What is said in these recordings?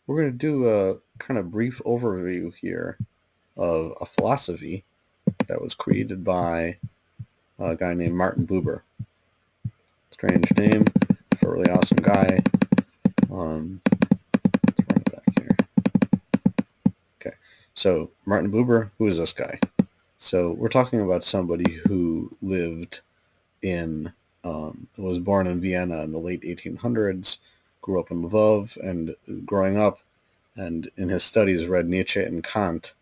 We're going to do a kind of brief overview here of a philosophy that was created by a guy named Martin Buber. Strange name for a really awesome guy. Let's run it back here. Okay, so Martin Buber, who is this guy? So we're talking about somebody who lived was born in Vienna in the late 1800s, grew up in Lvov, and growing up, and in his studies read Nietzsche and Kant,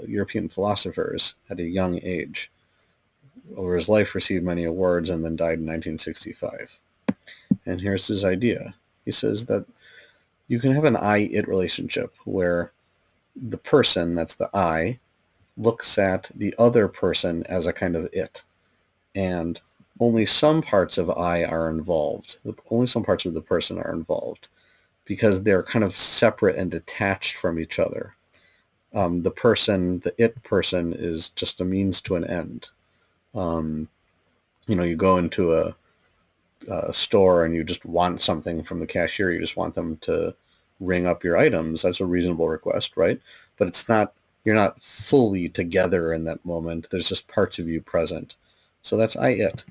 European philosophers, at a young age. Over his life, received many awards, and then died in 1965. And here's his idea. He says that you can have an I-it relationship where the person, that's the I, looks at the other person as a kind of it. And only some parts of I are involved. Only some parts of the person are involved because they're kind of separate and detached from each other. The it person is just a means to an end. Um, you go into a store and you just want something from the cashier. You just want them to ring up your items. That's a reasonable request, right? But you're not fully together in that moment. There's just parts of you present. So that's it.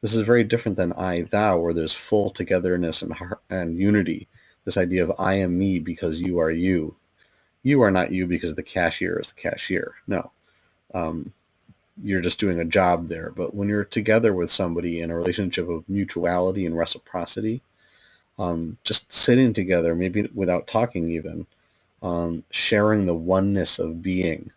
This is very different than thou, where there's full togetherness and unity. This idea of I am me because you are you. You are not you because the cashier is the cashier. No. Um, you're just doing a job there. But when you're together with somebody in a relationship of mutuality and reciprocity, just sitting together, maybe without talking even, sharing the oneness of being,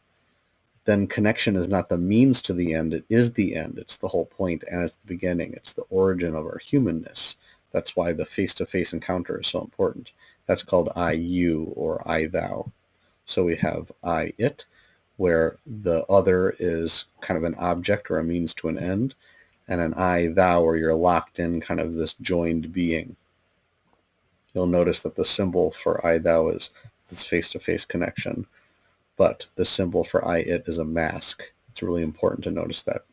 then connection is not the means to the end, it is the end. It's the whole point, and it's the beginning. It's the origin of our humanness. That's why the face-to-face encounter is so important. That's called I-you or I-thou. So we have I-it, where the other is kind of an object or a means to an end, and an I-thou, where you're locked in kind of this joined being. You'll notice that the symbol for I-thou is this face-to-face connection, but the symbol for I-it is a mask. It's really important to notice that.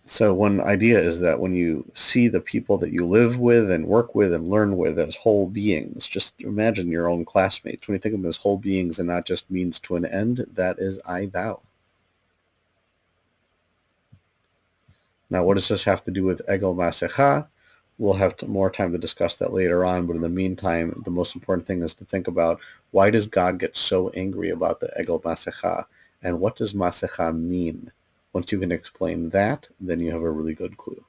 So one idea is that when you see the people that you live with and work with and learn with as whole beings, just imagine your own classmates. When you think of them as whole beings and not just means to an end, that is I-thou. Now, what does this have to do with Egel Masecha? We'll have more time to discuss that later on, but in the meantime, the most important thing is to think about, why does God get so angry about the Egel Masecha, and what does Masecha mean? Once you can explain that, then you have a really good clue.